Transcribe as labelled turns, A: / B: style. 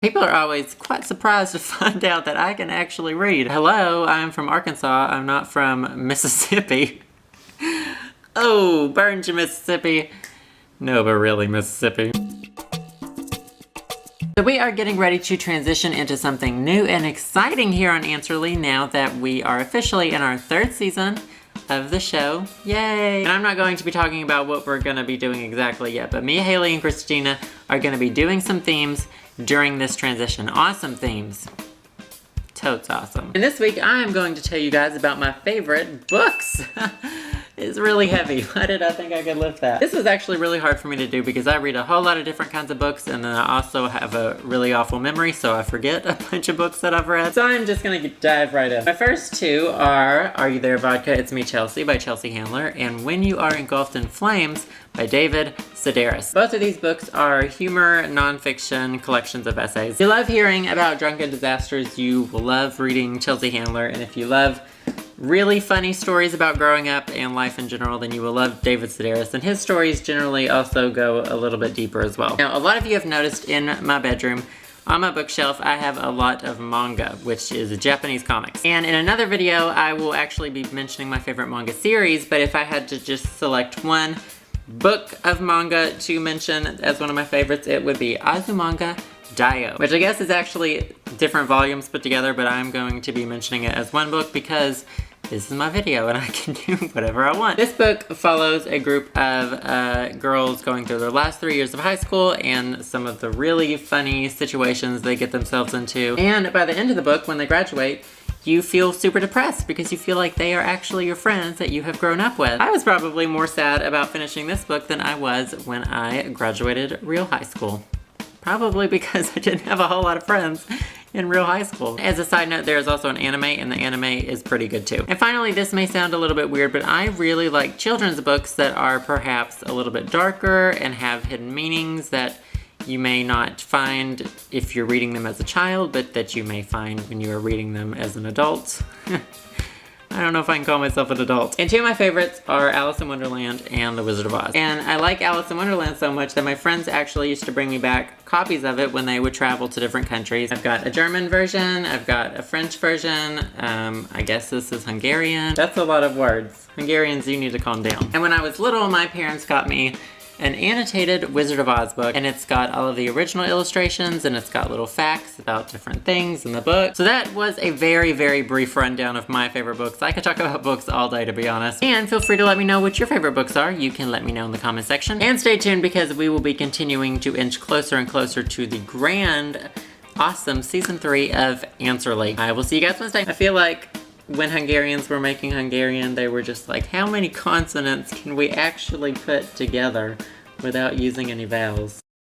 A: People are always quite surprised to find out that I can actually read. Hello, I'm from Arkansas. I'm not from Mississippi. Oh, burn you, Mississippi. No, but really, Mississippi. So we are getting ready to transition into something new and exciting here on Answerly now that we are officially in our 3rd season of the show. Yay! And I'm not going to be talking about what we're going to be doing exactly yet, but me, Haley, and Christina are going to be doing some themes during this transition. Awesome themes. Totes awesome. And this week I'm going to tell you guys about my favorite books. It's really heavy. Why did I think I could lift that? This was actually really hard for me to do because I read a whole lot of different kinds of books, and then I also have a really awful memory, so I forget a bunch of books that I've read. So I'm just gonna dive right in. My first two are You There, Vodka? It's Me, Chelsea by Chelsea Handler, and When You Are Engulfed in Flames by David Sedaris. Both of these books are humor, nonfiction collections of essays. If you love hearing about drunken disasters, you will love reading Chelsea Handler, and if you love really funny stories about growing up and life in general, then you will love David Sedaris, and his stories generally also go a little bit deeper as well. Now, a lot of you have noticed in my bedroom, on my bookshelf, I have a lot of manga, which is Japanese comics. And in another video, I will actually be mentioning my favorite manga series, but if I had to just select one book of manga to mention as one of my favorites, it would be Azumanga, Daioh, which I guess is actually different volumes put together, but I'm going to be mentioning it as one book because this is my video and I can do whatever I want. This book follows a group of girls going through their last 3 years of high school and some of the really funny situations they get themselves into. And by the end of the book, when they graduate, you feel super depressed because you feel like they are actually your friends that you have grown up with. I was probably more sad about finishing this book than I was when I graduated real high school. Probably because I didn't have a whole lot of friends in real high school. As a side note, there is also an anime, and the anime is pretty good too. And finally, this may sound a little bit weird, but I really like children's books that are perhaps a little bit darker and have hidden meanings that you may not find if you're reading them as a child, but that you may find when you are reading them as an adult. I don't know if I can call myself an adult. And two of my favorites are Alice in Wonderland and The Wizard of Oz. And I like Alice in Wonderland so much that my friends actually used to bring me back copies of it when they would travel to different countries. I've got a German version, I've got a French version, I guess this is Hungarian. That's a lot of words. Hungarians, you need to calm down. And when I was little, my parents got me an annotated Wizard of Oz book, and it's got all of the original illustrations, and it's got little facts about different things in the book. So that was a very, very brief rundown of my favorite books. I could talk about books all day, to be honest. And feel free to let me know what your favorite books are. You can let me know in the comment section. And stay tuned because we will be continuing to inch closer and closer to the grand, awesome Season 3 of Answerly. I will see you guys Wednesday. I feel like when Hungarians were making Hungarian, they were just like, how many consonants can we actually put together without using any vowels?